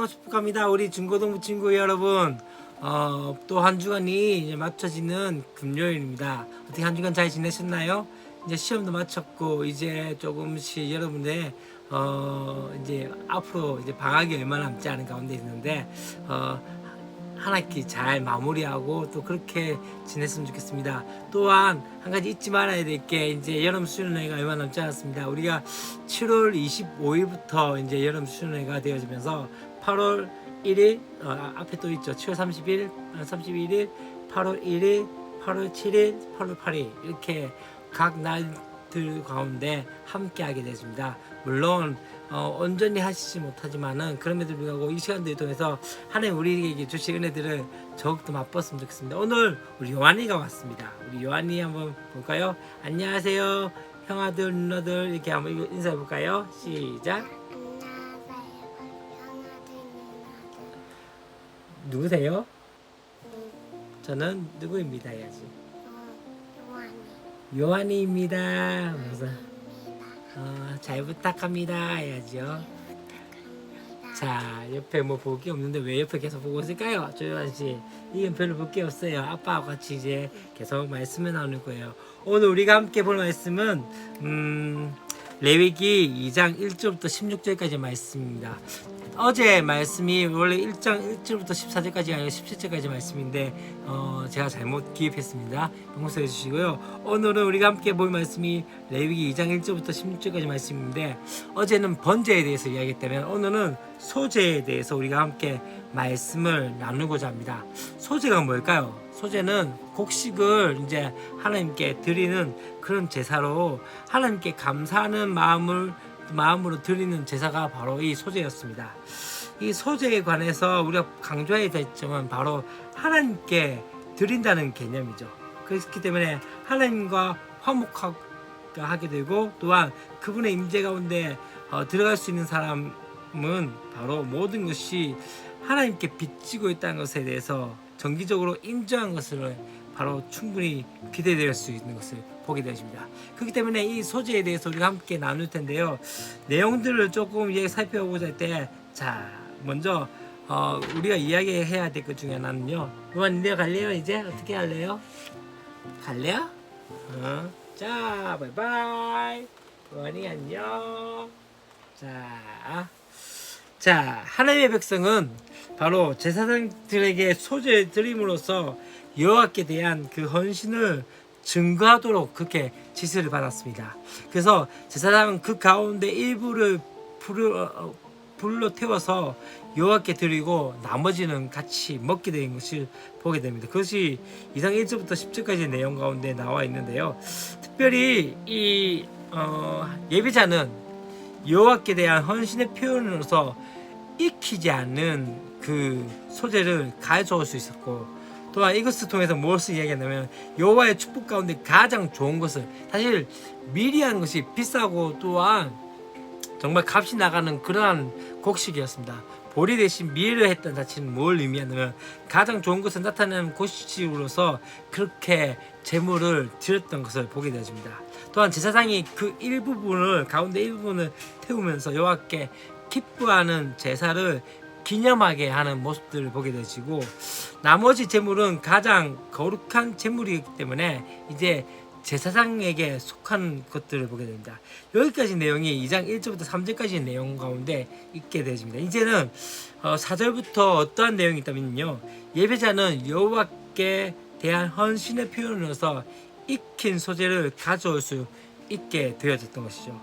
안녕 축복합니다. 우리 중고등부 친구 여러분. 또 한 주간이 이제 맞춰지는 금요일입니다. 어떻게 한 주간 잘 지내셨나요? 이제 시험도 마쳤고 이제 조금씩 여러분의 이제 앞으로 이제 방학이 얼마 남지 않은 가운데 있는데 한 학기 잘 마무리하고 또 그렇게 지냈으면 좋겠습니다. 또한 한 가지 잊지 말아야 될 게 이제 여름 수련회가 얼마 남지 않았습니다. 우리가 7월 25일부터 이제 여름 수련회가 되어지면서 8월 1일 앞에 또 있죠. 7월 31일, 8월 1일, 8월 7일, 8월 8일 이렇게 각 날들 가운데 함께 하게 되었습니다. 물론 온전히 하시지 못하지만은 그럼에도 불구하고 이 시간들을 통해서 하나님 우리에게 주신 은혜들을 더욱더 맛봤으면 좋겠습니다. 오늘 우리 요한이가 왔습니다. 우리 요한이 한번 볼까요? 안녕하세요 형아들 누나들 이렇게 한번 인사해 볼까요? 시작. 누구세요? 저는 누구입니다 해야지. 요한이입니다. 그래서 잘 부탁합니다 해야죠. 자, 옆에 뭐 볼 게 없는데 왜 옆에 계속 보고 있을까요? 조요한씨, 이건 별로 볼 게 없어요. 아빠와 같이 이제 계속 말씀을 나누는 거예요. 오늘 우리가 함께 볼 말씀은 레위기 2장 1절부터 16절까지 말씀입니다. 어제 말씀이 원래 1장 1절부터 14절까지 아니라 17절까지 말씀인데 제가 잘못 기입했습니다. 용서해 주시고요. 오늘은 우리가 함께 볼 말씀이 레위기 2장 1절부터 16절까지 말씀인데 어제는 번제에 대해서 이야기했다면 오늘은 소제에 대해서 우리가 함께 말씀을 나누고자 합니다. 소제가 뭘까요? 소제는 곡식을 이제 하나님께 드리는 그런 제사로 하나님께 감사하는 마음으로 드리는 제사가 바로 이 소제였습니다. 이 소제에 관해서 우리가 강조해야 될 점은 바로 하나님께 드린다는 개념이죠. 그렇기 때문에 하나님과 화목하게 되고 또한 그분의 임재 가운데 들어갈 수 있는 사람은 바로 모든 것이 하나님께 빚지고 있다는 것에 대해서 정기적으로 인정한 것을 바로 충분히 기대될 수 있는 것을 보게 되십니다. 그렇기 때문에 이 소재에 대해서 우리가 함께 나눌 텐데요. 내용들을 조금 살펴보자 할 때, 자, 먼저 우리가 이야기해야 될 것 중에 하나는요. 요한 내가 갈래요? 이제 어떻게 할래요? 갈래요? 자, 바이바이. 요한이 안녕. 자, 하나님의 백성은 바로 제사장들에게 소제를 드림으로써 여호와께 대한 그 헌신을 증거하도록 그렇게 지시를 받았습니다. 그래서 제사장은 그 가운데 일부를 불로 태워서 여호와께 드리고 나머지는 같이 먹게 된 것을 보게 됩니다. 그것이 2장 1절부터 10절까지 내용 가운데 나와 있는데요. 특별히 이 예배자는 여호와께 대한 헌신의 표현으로서 익히지 않는 그 소재를 가져올 수 있었고 또한 이것을 통해서 무엇을 이야기하냐면 여호와의 축복 가운데 가장 좋은 것을 사실 미리 하는 것이 비싸고 또한 정말 값이 나가는 그러한 곡식이었습니다. 보리 대신 미를 했던 자체는 뭘 의미하냐면 가장 좋은 것을 나타내는 곡식으로서 그렇게 제물을 드렸던 것을 보게 되어집니다. 또한 제사장이 그 일부분을 가운데 일부분을 태우면서 여호와께 기뻐하는 제사를 기념하게 하는 모습들을 보게 되시고 나머지 제물은 가장 거룩한 제물이기 때문에 이제 제사장에게 속한 것들을 보게 됩니다. 여기까지 내용이 2장 1절부터 3절까지 내용 가운데 있게 되어집니다. 이제는 4절부터 어떠한 내용이 있다면요. 예배자는 여호와께 대한 헌신의 표현으로서 익힌 소재를 가져올 수 있게 되어졌던 것이죠.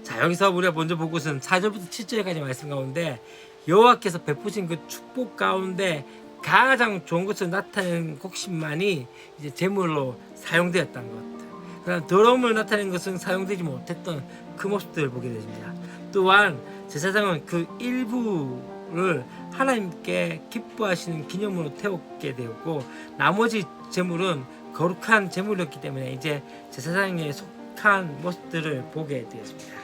자, 여기서 우리가 먼저 볼 것은 4절부터 7절까지 말씀 가운데 여호와께서 베푸신 그 축복 가운데 가장 좋은 것을 나타내는 곡식만이 이제 제물로 사용되었다는 것. 그러나 더러움을 나타내는 것은 사용되지 못했던 그 모습들을 보게 됩니다. 또한 제사장은 그 일부를 하나님께 기뻐하시는 기념으로 태우게 되었고 나머지 제물은 거룩한 제물이었기 때문에 이제 제사장에 속한 모습들을 보게 되었습니다.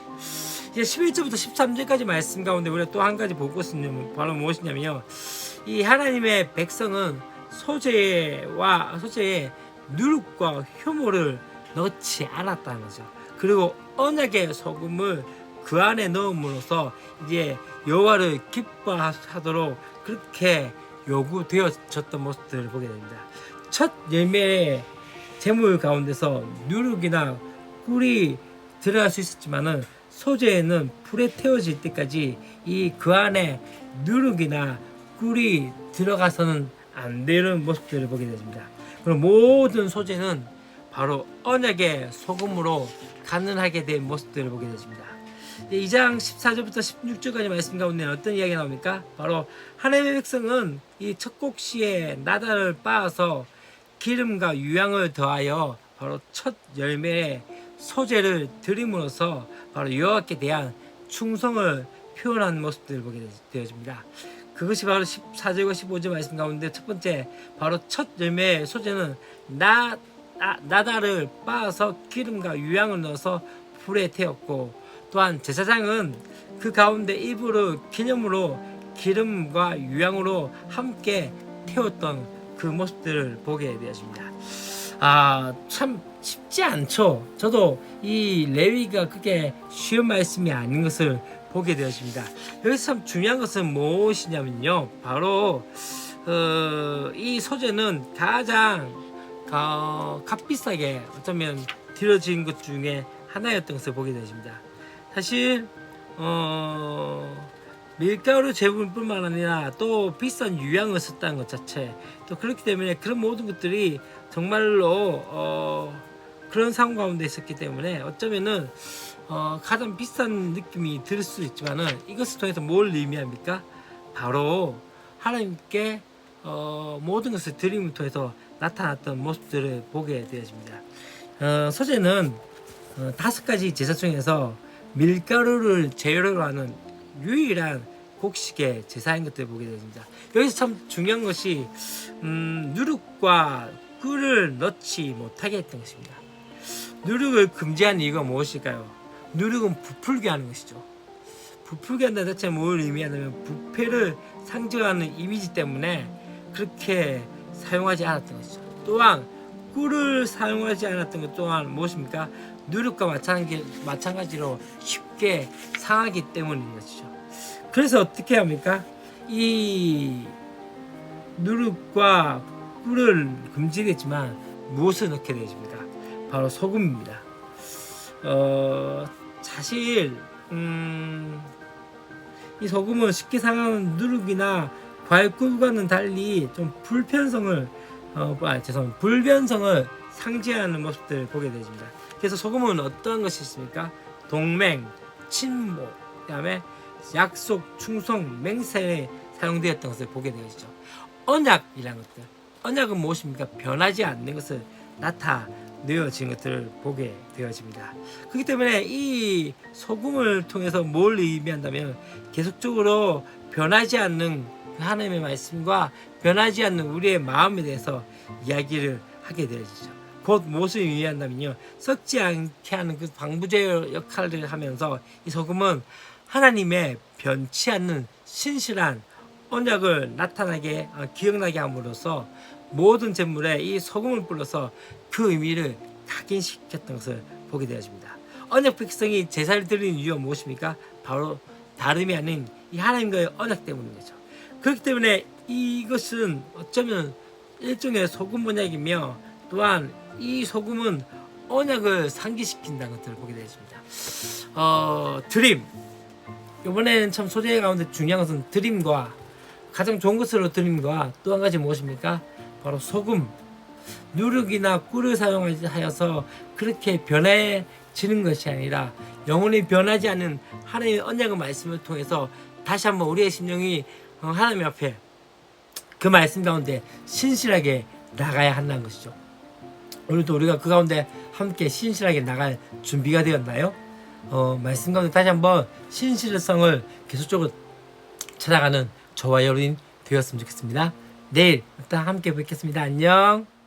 이제 11절부터 13절까지 말씀 가운데 우리가 또 한 가지 볼 것은 바로 무엇이냐면요. 이 하나님의 백성은 소제에 누룩과 효모를 넣지 않았다는 거죠. 그리고 언약의 소금을 그 안에 넣음으로써 이제 여호와를 기뻐하도록 그렇게 요구되어졌던 모습들을 보게 됩니다. 첫 열매의 재물 가운데서 누룩이나 꿀이 들어갈 수 있었지만은 소재에는 불에 태워질 때까지 이 그 안에 누룩이나 꿀이 들어가서는 안 되는 모습들을 보게 됩니다. 그럼 모든 소재는 바로 언약의 소금으로 가능하게 된 모습들을 보게 되십니다. 2장 14절부터 16절까지 말씀 가운데 어떤 이야기가 나옵니까? 바로 하나님의 백성은 이 첫 곡시에 나달을 빻아서 기름과 유향을 더하여 바로 첫 열매의 소재를 드림으로써 바로 여호와께 대한 충성을 표현한 모습들을 보게 되어집니다. 그것이 바로 14절과 15절 말씀 가운데 첫 번째 바로 첫 열매의 소재는 나달을 빻아서 기름과 유향을 넣어서 불에 태웠고, 또한 제사장은 그 가운데 일부를 기념으로 기름과 유향으로 함께 태웠던 그 모습들을 보게 되었습니다. 참 쉽지 않죠. 저도 이 레위기가 그게 쉬운 말씀이 아닌 것을 보게 되었습니다. 여기서 참 중요한 것은 무엇이냐면요, 바로 이 소재는 가장 값비싸게 어쩌면 들여진 것 중에 하나였던 것을 보게 되십니다. 사실 밀가루 제품뿐만 아니라 또 비싼 유향을 썼다는 것 자체, 또 그렇기 때문에 그런 모든 것들이 정말로 그런 상황 가운데 있었기 때문에 어쩌면은 가장 비싼 느낌이 들 수 있지만은 이것을 통해서 뭘 의미합니까? 바로 하나님께 모든 것을 드림을 통해서 나타났던 모습들을 보게 되어집니다. 소재는 5가지 제사 중에서 밀가루를 재료로 하는 유일한 곡식의 제사인 것들을 보게 됩니다. 여기서 참 중요한 것이 누룩과 꿀을 넣지 못하게 했던 것입니다. 누룩을 금지한 이유가 무엇일까요? 누룩은 부풀게 하는 것이죠. 부풀게 한다는 자체가 뭘 의미하냐면 부패를 상징하는 이미지 때문에 그렇게 사용하지 않았던 것이죠. 또한 꿀을 사용하지 않았던 것 또한 무엇입니까? 누룩과 마찬가지로 쉽게 상하기 때문인 것이죠. 그래서 어떻게 합니까? 이 누룩과 꿀을 금지했지만 무엇을 넣게 되십니까? 바로 소금입니다. 사실 이 소금은 쉽게 상하는 누룩이나 과일꿀과는 달리 좀 불변성을 상징하는 모습들을 보게 되십니다. 그래서 소금은 어떠한 것이 있습니까? 동맹, 친모, 그다음에 약속, 충성, 맹세에 사용되었던 것을 보게 되시죠. 언약이라는 것들, 언약은 무엇입니까? 변하지 않는 것을 나타내어진 것들을 보게 되어집니다. 그렇기 때문에 이 소금을 통해서 뭘 의미한다면 계속적으로 변하지 않는 하나님의 말씀과 변하지 않는 우리의 마음에 대해서 이야기를 하게 되어지죠. 곧 무엇을 의미한다면요, 썩지 않게 하는 그 방부제 역할을 하면서 이 소금은 하나님의 변치 않는 신실한 언약을 나타나게 기억나게 함으로써 모든 제물에 이 소금을 불러서 그 의미를 각인시켰던 것을 보게 되어집니다. 언약 백성이 제사를 드리는 이유가 무엇입니까? 바로 다름이 아닌 이 하나님과의 언약 때문이죠. 그렇기 때문에 이것은 어쩌면 일종의 소금 언약이며, 또한 이 소금은 언약을 상기시킨다는 것들을 보게 되었습니다. 드림, 이번에는 참 소재 가운데 중요한 것은 드림과 가장 좋은 것으로 드림과 또 한 가지 무엇입니까? 바로 소금, 누룩이나 꿀을 사용하여서 그렇게 변해지는 것이 아니라 영원히 변하지 않는 하나님의 언약의 말씀을 통해서 다시 한번 우리의 심령이 하나님 앞에 그 말씀 가운데 신실하게 나가야 한다는 것이죠. 오늘도 우리가 그 가운데 함께 신실하게 나갈 준비가 되었나요? 말씀 가운데 다시 한번 신실성을 계속적으로 찾아가는 저와 여러분 되었으면 좋겠습니다. 내일 또 함께 뵙겠습니다. 안녕.